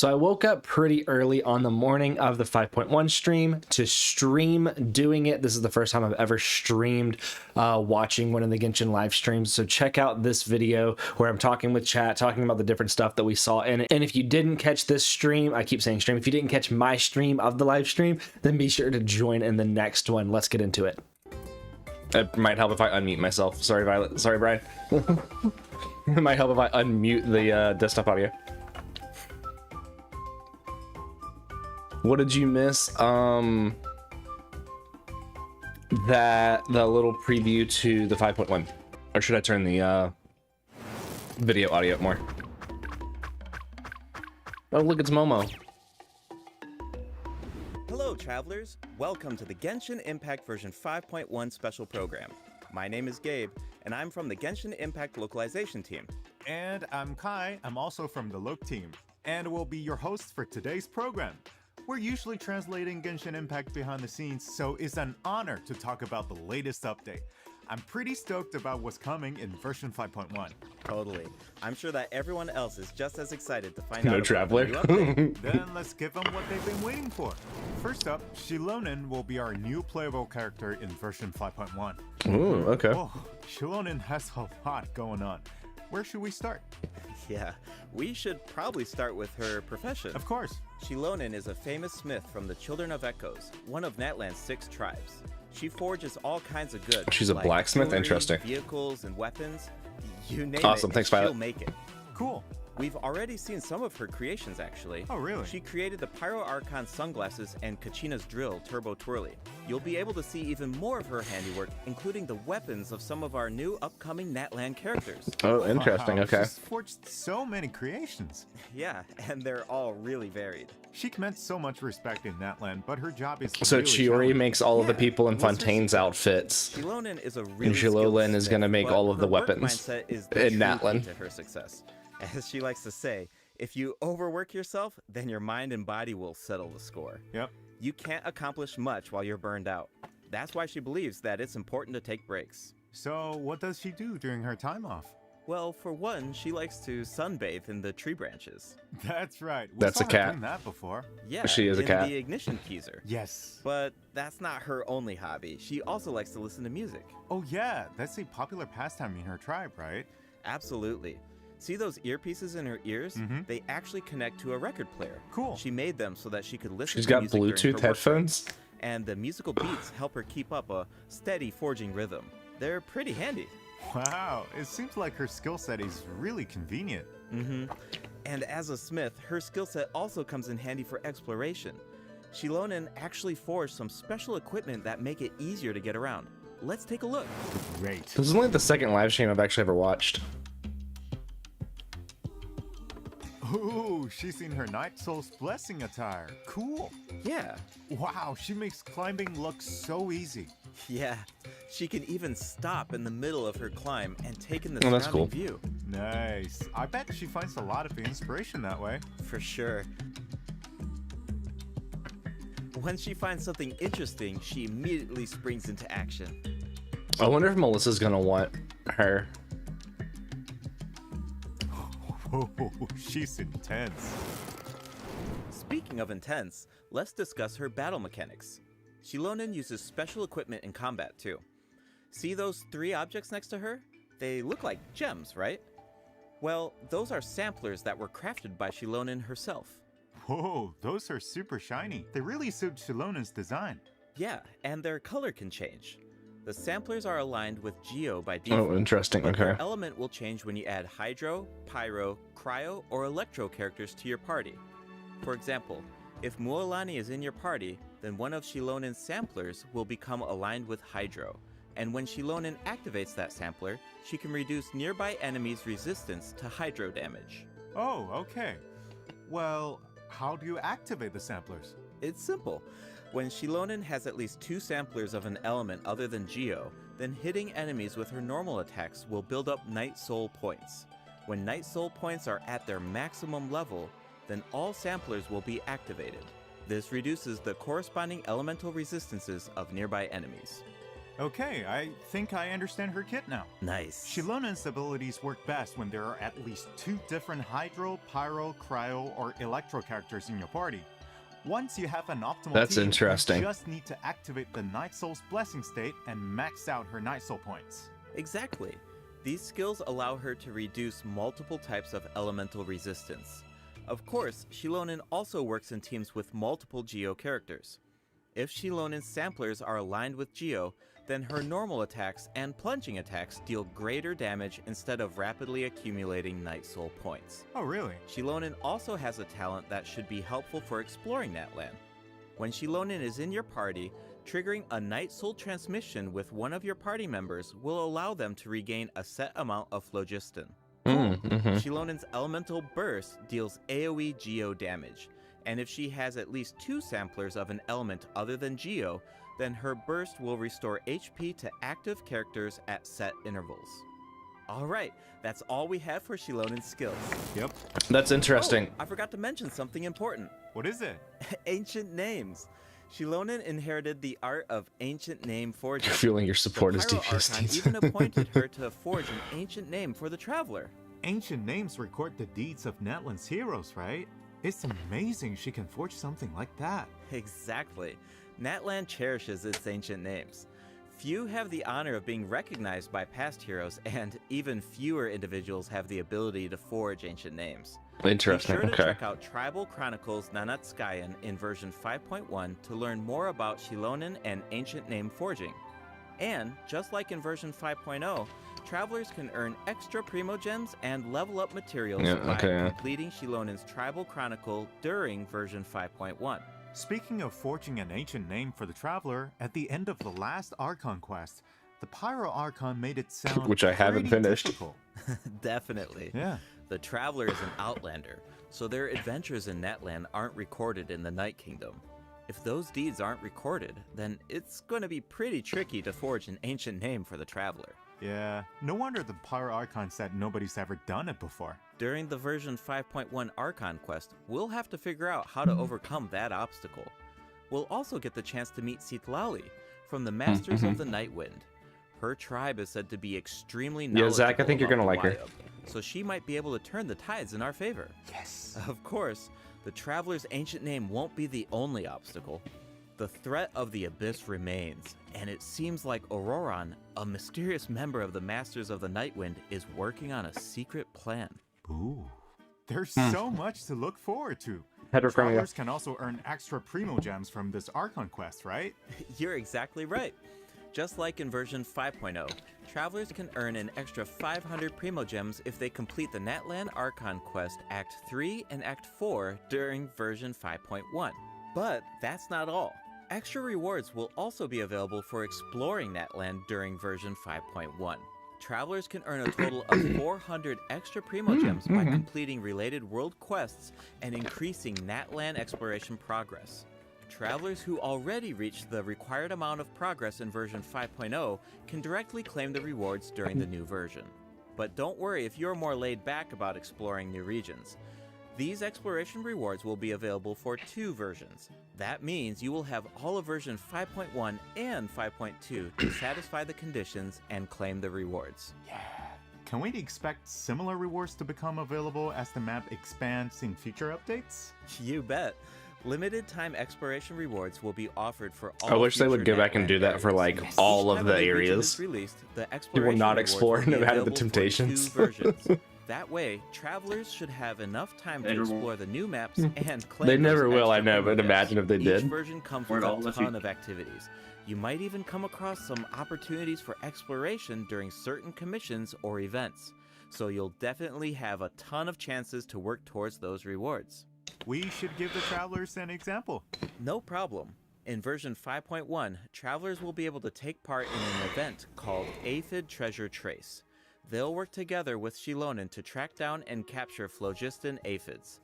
So I woke up pretty early on the morning of the 5.1 stream to stream doing it. This is the first time I've ever streamed watching one of the Genshin live streams. So check out this video where I'm talking with chat, talking about the different stuff that we saw in it. And if you didn't catch this stream, I keep saying stream, if you didn't catch my stream of the live stream, then be sure to join in the next one. Let's get into it. It might help if I unmute myself. Sorry, Violet. Sorry, Brian. It might help if I unmute the desktop audio. What did you miss? The little preview to the 5.1, or should I turn the video audio up more? Oh, look, it's Momo. Hello, travelers. Welcome to the Genshin Impact version 5.1 special program. My name is Gabe, and I'm from the Genshin Impact localization team. And I'm Kai. I'm also from the Loc team, and will be your host for today's program. We're usually translating Genshin Impact behind the scenes, so it's an honor to talk about the latest update. I'm pretty stoked about what's coming in version 5.1. Totally. I'm sure that everyone else is just as excited to find out No about traveler. the new update. Then let's give them what they've been waiting for. First up, Shilonen will be our new playable character in version 5.1. Ooh, okay. Oh, Shilonen has a lot going on. Where should we start? Yeah, we should probably start with her profession. Of course. Shilonen is a famous smith from the Children of Echoes, one of Natlan's 6 tribes. She forges all kinds of goods. She's a like blacksmith? jewelry, Interesting. Vehicles and weapons. You name Awesome. it, Thanks, she'll Violet. make it. Cool. We've already seen some of her creations, actually. Oh, really? She created the Pyro Archon sunglasses and Kachina's drill, Turbo Twirly. You'll be able to see even more of her handiwork, including the weapons of some of our new upcoming Natlan characters. Oh, interesting. Wow, Okay. She's forged so many creations. Yeah, and they're all really varied. She commands so much respect in Natlan, but her job is So really Chiori challenging. makes all of the Yeah, people in what's her Fontaine's secret? outfits. Shilonen is a really And skilled Shilolen is smith, gonna make but all of the her work weapons mindset is the in true Natlan. key to her success. As she likes to say, if you overwork yourself, then your mind and body will settle the score. Yep. You can't accomplish much while you're burned out. That's why she believes that it's important to take breaks. So what does she do during her time off? Well, for one, she likes to sunbathe in the tree branches. That's right. We That's saw a her cat. doing that before. Yeah, She is a in cat. the ignition teaser. Yes. But that's not her only hobby. She also likes to listen to music. Oh yeah, that's a popular pastime in her tribe, right? Absolutely. See those earpieces in her ears? Mhm. They actually connect to a record player. Cool. She made them so that she could listen She's to got music during her Bluetooth work headphones. breaks. And the musical beats help her keep up a steady forging rhythm. They're pretty handy. Wow, it seems like her skill set is really convenient. And as a smith, her skill set also comes in handy for exploration. Shilonen actually forged some special equipment that make it easier to get around. Let's take a look. Great. This is only the second live stream I've actually ever watched. Ooh, she's in her Night Soul's Blessing attire. Cool. Yeah, Wow, she makes climbing look so easy. yeah. She can even stop in the middle of her climb and take in the Oh, surrounding that's cool. view. Nice. I bet she finds a lot of inspiration that way. For sure. When she finds something interesting, she immediately springs into action. I wonder if Melissa's gonna want her. Oh, she's intense. Speaking of intense, let's discuss her battle mechanics. Shilonen uses special equipment in combat too. See those 3 objects next to her? They look like gems, right? Well, those are samplers that were crafted by Shilonen herself. Whoa, those are super shiny. They really suit Shilonen's design. Yeah, and their color can change. The samplers are aligned with Geo by default. Oh, interesting. But their Okay. element will change when you add Hydro, Pyro, Cryo, or Electro characters to your party. For example, if Mualani is in your party, then one of Shilonen's samplers will become aligned with Hydro. And when Shilonen activates that sampler, she can reduce nearby enemies' resistance to Hydro damage. Oh, okay. Well, how do you activate the samplers? It's simple. When Shilonen has at least 2 samplers of an element other than Geo, then hitting enemies with her normal attacks will build up Night Soul points. When Night Soul points are at their maximum level, then all samplers will be activated. This reduces the corresponding elemental resistances of nearby enemies. Okay, I think I understand her kit now. Nice. Shilonen's abilities work best when there are at least 2 different Hydro, Pyro, Cryo, or Electro characters in your party. Once you have an optimal That's team, interesting. you just need to activate the Night Soul's Blessing state and max out her Night Soul points. Exactly. These skills allow her to reduce multiple types of elemental resistance. Of course, Shilonen also works in teams with multiple Geo characters. If Shilonen's samplers are aligned with Geo, then her normal attacks and plunging attacks deal greater damage instead of rapidly accumulating Night Soul points. Oh, really? Shilonen also has a talent that should be helpful for exploring that land. When Shilonen is in your party, triggering a Night Soul transmission with one of your party members will allow them to regain a set amount of phlogiston. Shilonen's Elemental Burst deals AoE Geo damage, and if she has at least 2 samplers of an element other than Geo, then her burst will restore HP to active characters at set intervals. Alright, that's all we have for Shilonen's skills. Yep. That's interesting. Oh, I forgot to mention something important. What is it? Ancient names. Shilonen inherited the art of ancient name forging. Feeling your support The is Pyro devious. Archon even appointed her to forge an ancient name for the Traveler. Ancient names record the deeds of Natlan's heroes, right? It's amazing she can forge something like that. Exactly. Natlan cherishes its ancient names. Few have the honor of being recognized by past heroes, and even fewer individuals have the ability to forge ancient names. Interesting. Be sure to Okay. check out Tribal Chronicles Nanatskayan in version 5.1 to learn more about Shilonen and ancient name forging. And, just like in version 5.0, travelers can earn extra Primo Gems and level up materials by completing Shilonen's Tribal Chronicle during version 5.1. Speaking of forging an ancient name for the Traveler, at the end of the last Archon quest, the Pyro Archon made it sound Which I haven't pretty finished. difficult. Definitely. Yeah. The Traveler is an Outlander, so their adventures in Natlan aren't recorded in the Night Kingdom. If those deeds aren't recorded, then it's going to be pretty tricky to forge an ancient name for the Traveler. Yeah, no wonder the Pyro Archon said nobody's ever done it before. During the version 5.1 Archon quest, we'll have to figure out how to overcome that obstacle. We'll also get the chance to meet Citlali from the Masters of the Nightwind. Her tribe is said to be extremely knowledgeable. Yeah, Zach, I think you're about gonna the like her. wild, so she might be able to turn the tides in our favor. Yes. Of course, the Traveler's ancient name won't be the only obstacle. The threat of the Abyss remains, and it seems like Auroran, a mysterious member of the Masters of the Nightwind, is working on a secret plan. Ooh. There's so much to look forward to. Heterochromia. Travelers can also earn extra Primo Gems from this Archon quest, right? You're exactly right. Just like in version 5.0, travelers can earn an extra 500 Primo Gems if they complete the Natlan Archon quest Act 3 and Act 4 during version 5.1. But that's not all. Extra rewards will also be available for exploring Natlan during version 5.1. Travelers can earn a total of 400 extra Primo Gems by completing related world quests and increasing Natlan exploration progress. Travelers who already reached the required amount of progress in version 5.0 can directly claim the rewards during the new version. But don't worry if you're more laid back about exploring new regions. These exploration rewards will be available for 2 versions. That means you will have all of version 5.1 and 5.2 to satisfy the conditions and claim the rewards. Yeah. Can we expect similar rewards to become available as the map expands in future updates? You bet. Limited time exploration rewards will be offered for all. I wish they would future go back and Natlan do that for areas. like Each all time of a the new region areas. is released, the People exploration not rewards explore will and be have had the available for temptations. 2 versions. That way, travelers should have enough time to explore the new maps and claim They those never will, I extra know, Primo but imagine Gems. if they did. Each version comes with a ton of activities. You might even come across some opportunities for exploration during certain commissions or events. So you'll definitely have a ton of chances to work towards those rewards. We should give the travelers an example. No problem. In version 5.1, travelers will be able to take part in an event called Aphid Treasure Trace. They'll work together with Shilonen to track down and capture phlogiston aphids.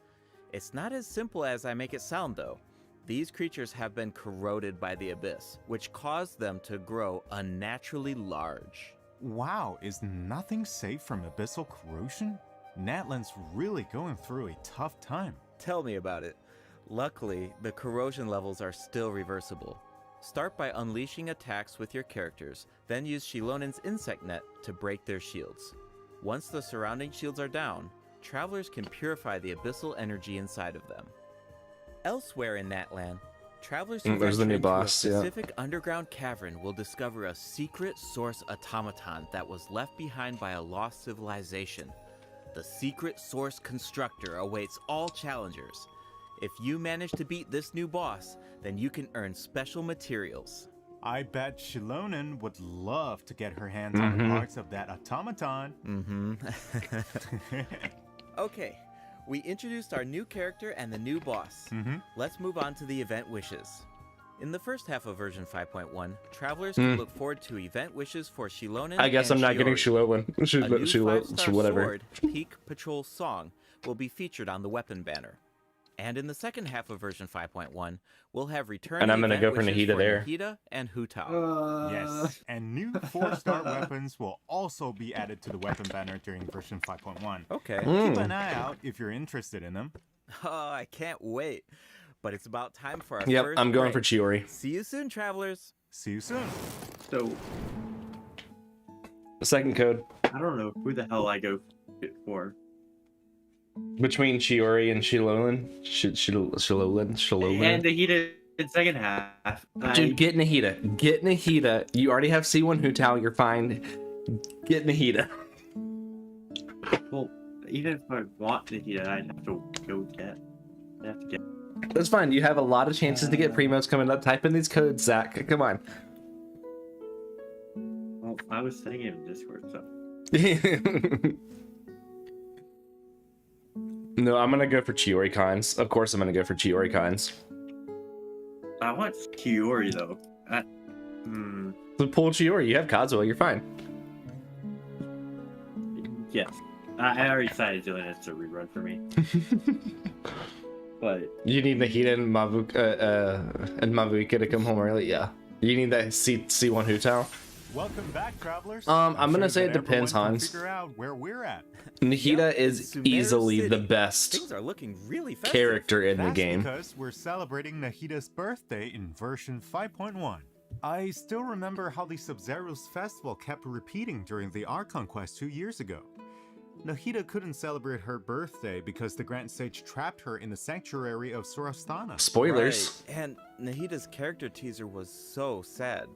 It's not as simple as I make it sound though. These creatures have been corroded by the Abyss, which caused them to grow unnaturally large. Wow, is nothing safe from abyssal corrosion? Natlan's really going through a tough time. Tell me about it. Luckily, the corrosion levels are still reversible. Start by unleashing attacks with your characters, then use Shilonen's insect net to break their shields. Once the surrounding shields are down, travelers can purify the abyssal energy inside of them. Elsewhere in Natlan, travelers who there's the venture new into a boss, yeah. specific underground cavern will discover a secret source automaton that was left behind by a lost civilization. The secret source constructor awaits all challengers. If you manage to beat this new boss, then you can earn special materials. I bet Shilonen would love to get her hands on the parts of that automaton. Okay, we introduced our new character and the new boss. Let's move on to the event wishes. In the first half of version 5.1, travelers can look forward to event wishes for Shilonen. I guess and I'm not getting Shiori. Shilonen. A new 5-star Whatever. sword, Peak Patrol Song, will be featured on the weapon banner. And in the second half of version 5.1, we'll have return And I'm gonna event go for wishes Nahida there. Nahida and Hu Tao. Yes, and new 4-star weapons will also be added to the weapon banner during version 5.1. Okay. Keep an eye out if you're interested in them. Oh, I can't wait. But it's about time for our Yep, first I'm going break. for Chiori. See you soon, travelers. See you soon. So The second code I don't know who the hell I go for. between Chiori and Shilolen. Shilolen. And the heated second half. Dude, get Nahida. Get Nahida. You already have C1 Hu Tao. You're fine. Get Nahida. Well, even if I want the heated, I'd have to go get. I have to get. That's fine. You have a lot of chances to get Primos coming up. Type in these codes, Zach. Come on. Well, I was saying it in Discord, so. No, I'm gonna go for Chiori Cons. Of course, I'm gonna go for Chiori Cons. I want Kiori though. So pull Chiori. You have Kazuo. You're fine. Yes. I already decided doing it's a rerun for me. But You need Nahida and Mavuika to come home early. Yeah. You need that C1 Hu Tao. Welcome back, travelers. I'm gonna sure say it that depends, everyone can Hans. Figure out where we're at. Nahida Yep, is Sumeru easily City. the best Things are looking really festive. character in the That's game. because we're celebrating Nahida's birthday in version 5.1. I still remember how the Sub-Zero's festival kept repeating during the Archon quest 2 years ago. Nahida couldn't celebrate her birthday because the Grand Sage trapped her in the sanctuary of Sorastana. Spoilers. Right. And Nahida's character teaser was so sad.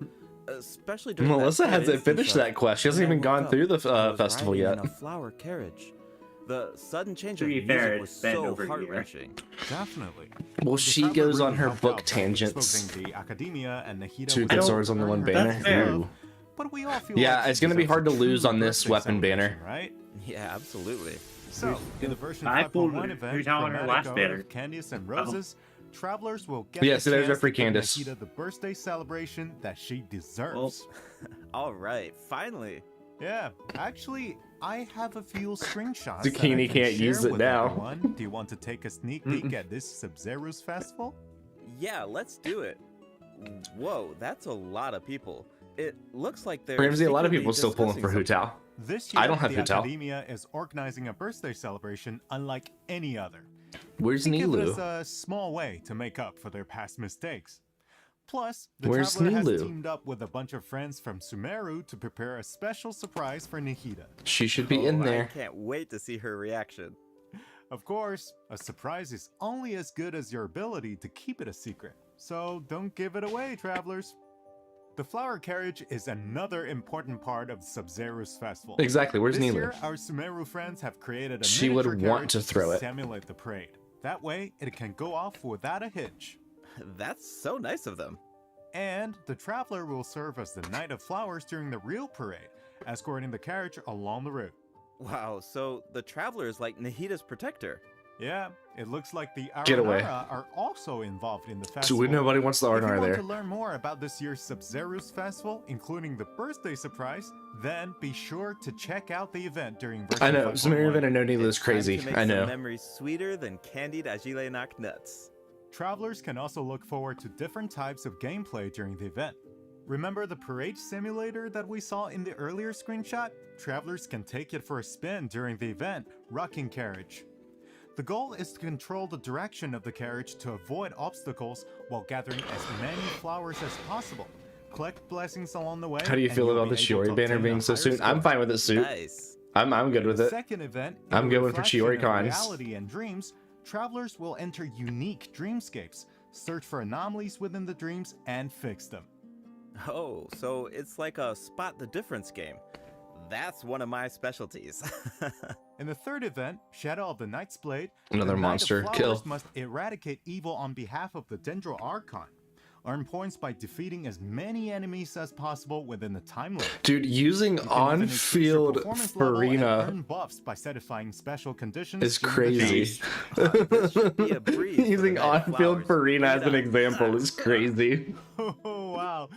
Especially during Melissa that hasn't instance finished of, that quest. She hasn't "When I even woke gone up, through the I was festival riding yet. in a flower carriage. The sudden change To of be music fair, was it's been so over a year. heart-wrenching. Definitely. Well, The she traveler goes really on her helped book out by tangents. exposing the Academia and Nahida Two was good able swords to on the earn one her banner. That's fair. festival. Ooh. But we all feel Yeah, like it's gonna be deserves hard a to lose true on this birthday weapon banner. celebration, right? Yeah, absolutely. So, in the version I pulled 5.1 event, Who's on her Dramatic last Art banner. of Candice and Roses, travelers will get Yeah, the so there's chance our free to give Candice. Nahida the birthday celebration that she deserves. All right, finally. Yeah, actually, I have a few screenshots. Zucchini that I can can't use share it with now. everyone. Do you want to take a sneak peek at this Sub-Zero's festival? Yeah, let's do it. Whoa, that's a lot of people. It looks like they're Ramsey, a lot of secretly people still pulling for discussing Hu Tao. This year, I don't have the Hu Tao. Academia is organizing a birthday celebration unlike any other. Where's Think of it as Nilu? a small way to make up for their past mistakes. Plus, the Where's traveler has Nilu? teamed up with a bunch of friends from Sumeru to prepare a special surprise for Nahida. She should be in I there. can't wait to see her reaction. Of course, a surprise is only as good as your ability to keep it a secret, so don't give it away, travelers. The flower carriage is another important part of Sub-Zero's festival. Exactly. Where's This Nilu? year, our Sumeru friends have created a She would miniature want carriage to throw it. simulate the parade. That way, it can go off without a hitch. That's so nice of them. And the traveler will serve as the Knight of Flowers during the real parade, escorting the carriage along the route. Wow, so the traveler is like Nahida's protector. Yeah, it looks like the Get away. Aranara are also involved in the So festival. nobody wants the If you Arnar want there. to learn more about this year's Sub-Zero's festival, including the birthday surprise, then be sure to check out the event during version I know. 5.1. Sumeru event and no Nilu is It's time crazy. to make I some know. memories sweeter than candied Agilenak nuts. Travelers can also look forward to different types of gameplay during the event. Remember the parade simulator that we saw in the earlier screenshot? Travelers can take it for a spin during the event, Rocking Carriage. The goal is to control the direction of the carriage to avoid obstacles while gathering as many flowers as possible. Collect blessings along the way. How do you feel about the Chiori banner being so soon? I'm fine with it, Soup. Nice. I'm good with it. Second event, I'm going for Chiori cons. Reality and dreams, travelers will enter unique dreamscapes, search for anomalies within the dreams, and fix them. Oh, so it's like a spot the difference game. That's one of my specialties. In the third event, Shadow of the Knight's Blade, Another the Knight of monster Flowers kill. must eradicate evil on behalf of the Dendro Archon. Earn points by defeating as many enemies as possible within the time limit. Dude, using You can even increase your on-field performance level and Farina earn buffs by satisfying special conditions is during the crazy. challenge. This should be a breeze for the Using Knight of on-field Flowers. Farina as Straight an up. example is crazy. Oh wow,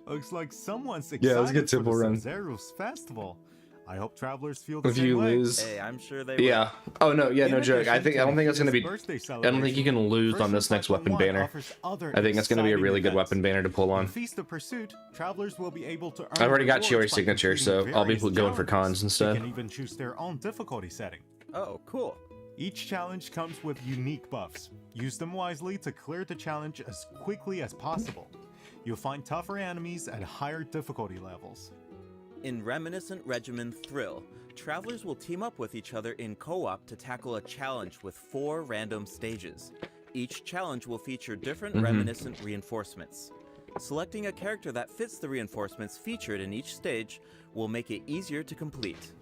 looks like someone's excited Yeah, let's get for the Temple Run. Sub-Zero's festival. I hope travelers feel the If same you way. lose, Hey, I'm sure they yeah. Oh no, yeah, In no joke. I addition to don't think it's gonna be. birthday I don't think you can lose on this next weapon Version banner. 5.1 offers other I think that's gonna be a exciting really good events. weapon banner to pull on. In Feast of Pursuit, travelers will be able to earn I've already got rewards Chiori's by signature, so completing I'll be various going for cons challenges. instead. They can even choose their own difficulty setting. Oh, cool. Each challenge comes with unique buffs. Use them wisely to clear the challenge as quickly as possible. You'll find tougher enemies at higher difficulty levels. In Reminiscent Regimen Thrill, travelers will team up with each other in co-op to tackle a challenge with 4 random stages. Each challenge will feature different reminiscent reinforcements. Selecting a character that fits the reinforcements featured in each stage will make it easier to complete.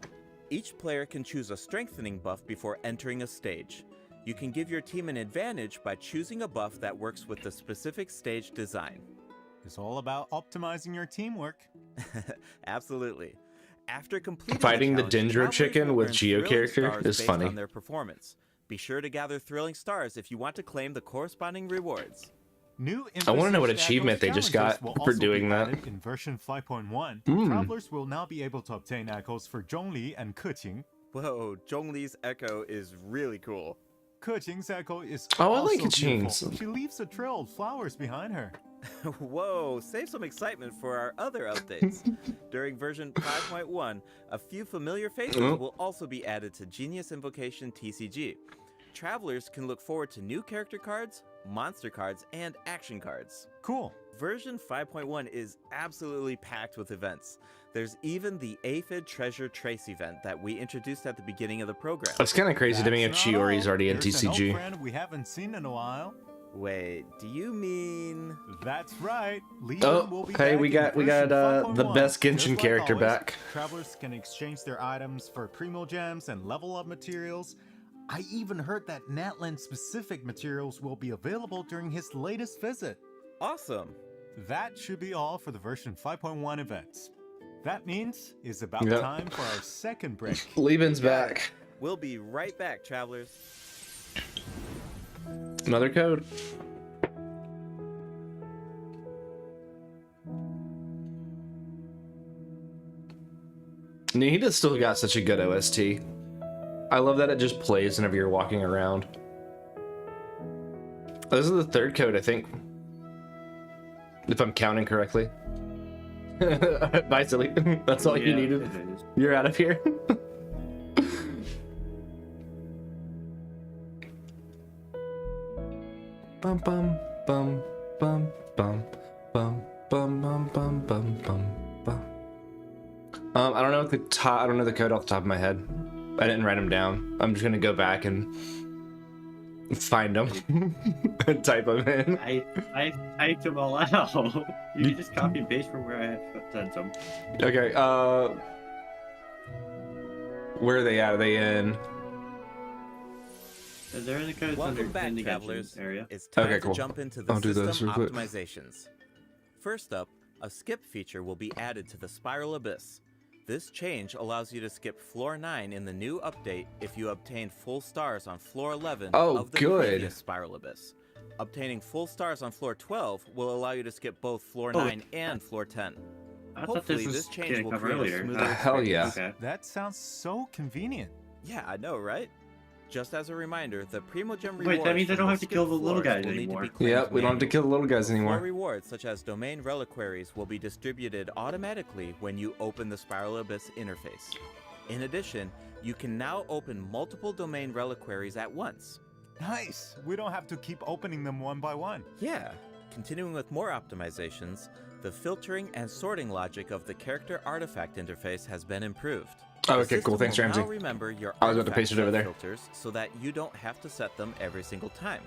Each player can choose a strengthening buff before entering a stage. You can give your team an advantage by choosing a buff that works with the specific stage design. It's all about optimizing your teamwork. Absolutely. After completing Fighting the challenge, Dendro travelers chicken will with earn Geo thrilling character stars is based funny. on their performance. Be sure to gather thrilling stars if you want to claim the corresponding rewards. New I wanna know what Invisible achievement they Shadows just got challenges will for also doing be that. added in version 5.1. Mm. Travelers will now be able to obtain echoes for Zhongli and Keqing. Whoa, Zhongli's echo is really cool. Keqing's echo is Oh, I also like Keqing's. beautiful. She leaves a trail of flowers behind her. Whoa, save some excitement for our other updates. During version 5.1, a few familiar faces Oh. will also be added to Genius Invocation TCG. Travelers can look forward to new character cards, monster cards, and action cards. Cool. Version 5.1 is absolutely packed with events. There's even the Aphid Treasure Trace event that we introduced at the beginning of the program. It's kind of crazy to me if That's not Chiori's all. already in There's an old TCG. friend we haven't seen in a while. Wait, do you mean... That's right. Leon Oh, will be hey, back we in got version the 5.1. best Genshin Just like character always, back. Travelers can exchange their items for primo gems and level up materials. I even heard that Natlan specific materials will be available during his latest visit. Awesome! That should be all for the version 5.1 events. That means it's about Yep. time for our second break. Levin's back. We'll be right back, travelers. Another code. Nihita's still got such a good OST. I love that it just plays whenever you're walking around. This is the third code, I think. If I'm counting correctly. Bye, silly. That's all you Yeah, needed. it is. You're out of here. Bum bum bum bum bum bum bum bum bum bum bum bum. I don't know the I don't know the code off the top of my head. I didn't write them down. I'm just gonna go back and find them and type them in. I typed them all out. You can just copy and paste from where I have sent them. Okay. Where are they at? Are they in? They're in the codes Welcome under back, in the travelers. Genshin area. It's time Okay, to cool. jump into the I'll do those system real quick. optimizations. First up, a skip feature will be added to the Spiral Abyss. This change allows you to skip floor 9 in the new update if you obtain full stars on floor 11 Oh, of the good. previous Spiral Abyss. Obtaining full stars on floor 12 will allow you to skip both floor Oh. 9 and floor 10. I thought Hopefully, this this was change gonna will come create a earlier. smoother Hell yeah. experience. Okay. That sounds so convenient. Yeah, I know, right? Just as a reminder, the Primogem rewards Wait, that means I from don't the have to kill skipped the little floors guys will need to be anymore. claimed Yep, we don't have to manually. kill the little guys Floor anymore. rewards such as domain reliquaries will be distributed automatically when you open the Spiral Abyss interface. In addition, you can now open multiple domain reliquaries at once. Nice! We don't have to keep opening them one by one. Yeah. Continuing with more optimizations, the filtering and sorting logic of the character artifact interface has been improved. Oh, The okay, cool. system Thanks, will Ramsey. now remember your I was about to paste it over there. filters so that you don't have to set them every single time.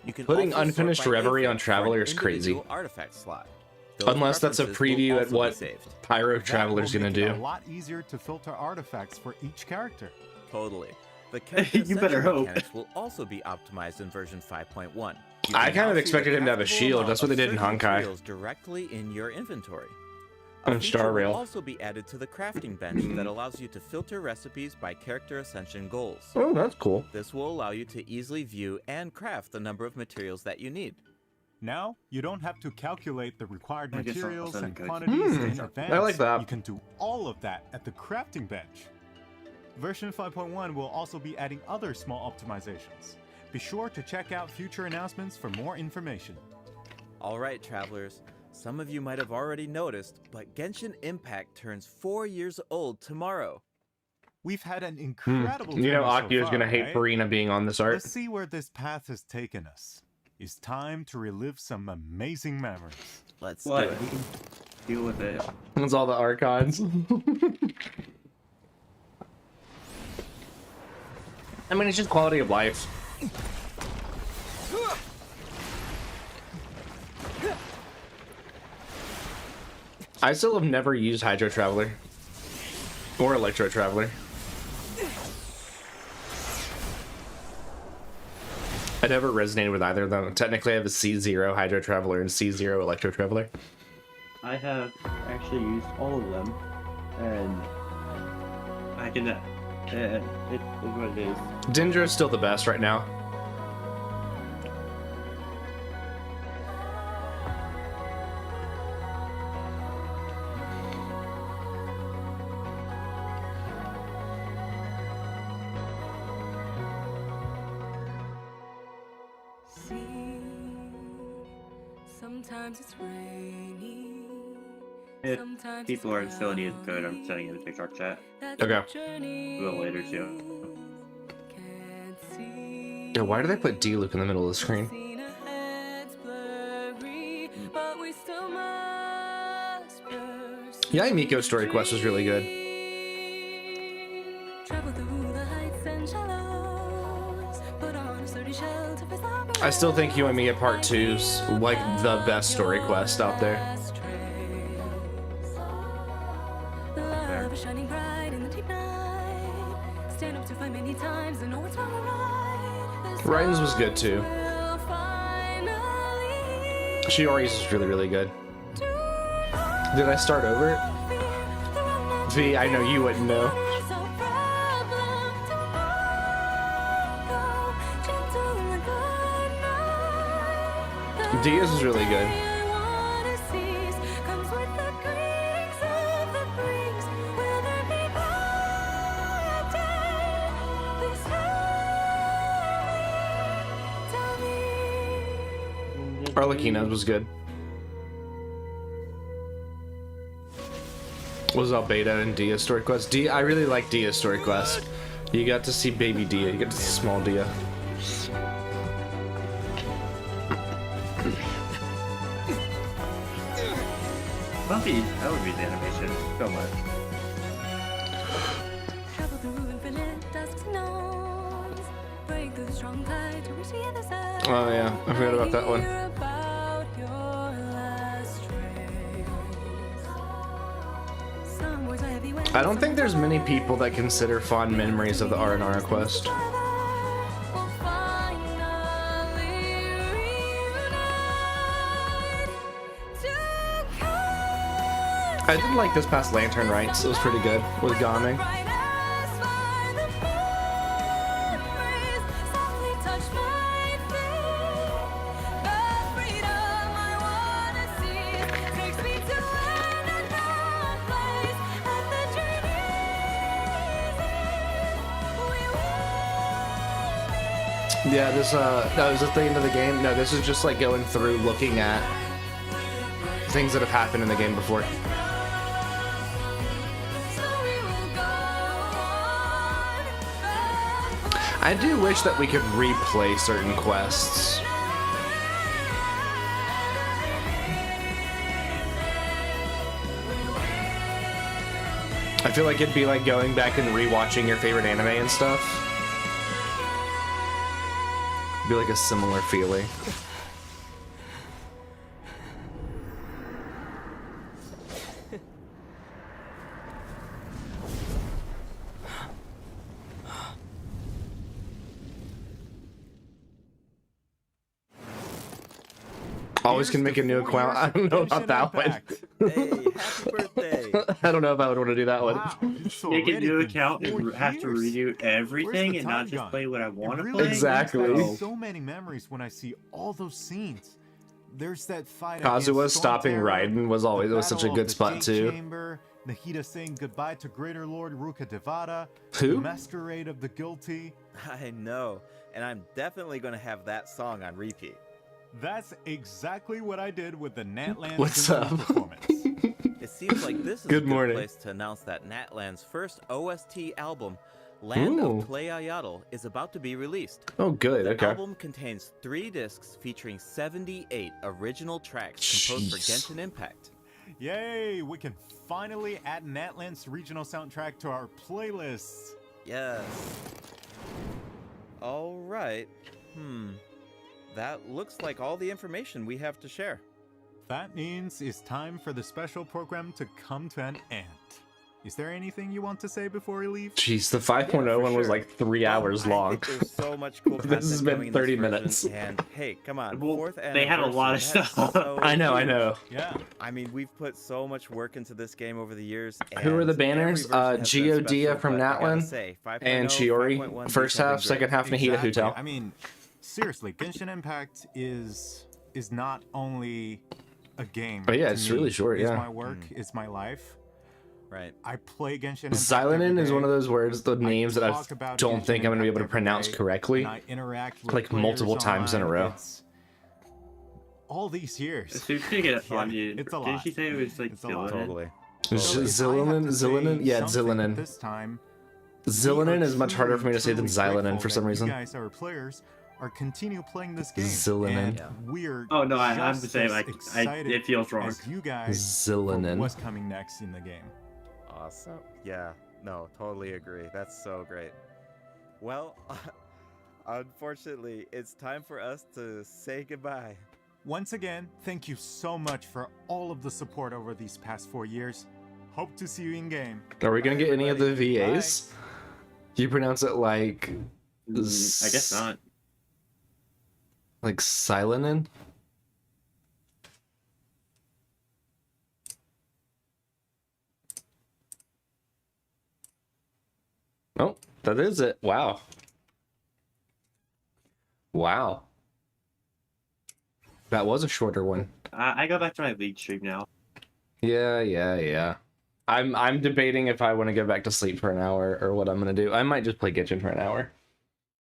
You can Putting also sort Unfinished by Reverie on infant for an Traveler is crazy. individual artifact slot. Those Unless that's a preferences will preview at also be what saved. Pyro That Traveler's will gonna make it do. a lot easier to filter artifacts for each character. Totally. The character You better ascension hope. mechanics will also be optimized in version 5.1. You I can kind now of see expected the him to have a craftable shield. amount That's what they of did in certain Honkai. materials directly in your inventory. A And feature Star will Rail. also be added to the crafting bench that allows you to filter recipes by character ascension goals. Oh, that's cool. This will allow you to easily view and craft the number of materials that you need. Now, you don't have to calculate the required I guess I'll materials send and it. quantities in advance. I like that. You can do all of that at the crafting bench. Version 5.1 will also be adding other small optimizations. Be sure to check out future announcements for more information. Alright, travelers. Some of you might have already noticed, but Genshin Impact turns 4 years old tomorrow. We've had an incredible You know, journey so Akio's far, gonna hate right? Farina being on this art. Let's see where this path has taken us. It's time to relive some amazing memories. Let's do What? it. You can deal with it. That's all the archons. I mean, it's just quality of life. I still have never used Hydro Traveler or Electro Traveler. I never resonated with either of them. Technically, I have a C0 Hydro Traveler and C0 Electro Traveler. I have actually used all of them, and I can. It is what it is. Dindra's still the best right now. Sometimes it's rainy. If Sometimes people are it's still need good, I'm cloudy. sending in the TikTok chat. That's Okay. a journey A little later too. can't see. Yo, why did I put D-Luke in the middle of the screen? Seen ahead's blurry, but we still must pursue. Yeah, Miko's story quest was really good. Travel through the heights and shallows, put on a sturdy shell to face the I still think You and Me at Part 2's like the best story quest out there. Love is shining bright in the deep night. Stand up to fight many times and know it's wrong or right. This Ryan's was good too. will finally Shiori's is really, really good. do Did I start over it? fear the unknown. V, I know you wouldn't know. Is a problem tomorrow. Gentle and good night. Diaz is really good. I wanna seize comes with the creaks of the breeze. Will there be brighter day? Please tell me. Arlecchino's was good. Was Albedo and Dia's story quest? I really like Dia's story quest. You got to see baby Dia, you got to see small Dia. Bumpy, that would be the animation so much. Travel through infinite dusks and nones. Break through the strong tide to reach the other side. Oh yeah, I forgot about that one. Hear about your last trace. Some words are heavy when I don't think some there's are many light. people that consider fond memories of the R&R quest. We'll finally reunite to I did like this past Lantern Rites, it was pretty good with Gaming. Right as far the memories softly touch my feet. The freedom I wanna see takes me to an unknown place. Let the journey we will Yeah, this no, is this the end of the game? No, this is just like going through looking at things that have happened in the game before. so we will go on I do wish that we could replay certain quests. I feel like it'd be like going back and rewatching your favorite anime and stuff. It'd be like a similar feeling. Always can make a new account. I don't know about that one. Hey, happy birthday! I don't know if I would want to do that one. Wow, it's Make a already new been account 4 and have to years. redo everything and time not just gone? play what I want to It play. really Exactly. brings back So- so many memories when I see all those scenes. There's that fight. Kazuha against stopping Stormterror, Raiden was always the such a Battle good of the spot Jade too. Chamber, Nahida saying goodbye to Greater Lord Ruka Devada, Who? the Masquerade of the Guilty. I know, and I'm definitely gonna have that song on repeat. That's exactly what I did with the Natlands What's Symphony up? It performance. seems like this is Good a good morning. place to announce that Natland's first OST album, Land Ooh. of Playayatl, is about to be released. Oh, good. The Okay. album contains 3 discs featuring 78 original tracks composed for Jeez. Genshin Impact. Yay! We can finally add Natlands regional soundtrack to our playlists. Yes. All right. That looks like all the information we have to share. That means it's time for the special program to come to an end. Is there anything you want to say before we leave? Jeez, the 5.0 for one was sure. like 3 hours I long. think there's so much cool This content has been coming in 30 this version, minutes. And hey, come on, Well, 4th they had a lot of anniversary, that's stuff. so I know. huge. Yeah. I mean, we've put so much work into this game over the years. Who are the and banners? every version has been Geodia special, from but I gotta Natlan say, 5.0, and Chiori. 5.1, First these have half, been second great. half, Nahida Hutel. I mean, seriously, Genshin Impact is not only a game. Oh, yeah, to it's me. really short, It's yeah. my work. It's my life. Right. I play Genshin Impact Xylonin every is day. one of those words, the names that I talk about don't Genshin think I'm going to be able to Impact every pronounce day, correctly. and I interact with Like players multiple times in a online. row. It's all these years. So you're gonna get Yeah, on you. it's a Didn't lot. she say it was like It's a lot. Dylan? Totally. So if I have Zillinen? to say Zillinen? Yeah, it's something Zillinen. This time, Zillinen is much harder for me to say than truly Xylonin grateful for some that reason. You guys, our players, are continue playing this game. Zillinen. And Yeah. we're Oh no, I'm just the same. as It excited feels wrong. as you guys for Zillinen. what's coming next in the game. Awesome. Yeah, no, totally agree. That's so great. Well, unfortunately, it's time for us to say goodbye. Once again, thank you so much for all of the support over these past 4 years. Hope to see you in game. Are we going to get any of the everybody. VAs? Do you pronounce it like... I guess not. Like Xylonin? Oh, that is it. Wow. Wow. That was a shorter one. I go back to my league stream now. Yeah. I'm debating if I want to go back to sleep for an hour or what I'm gonna do. I might just play Genshin for an hour.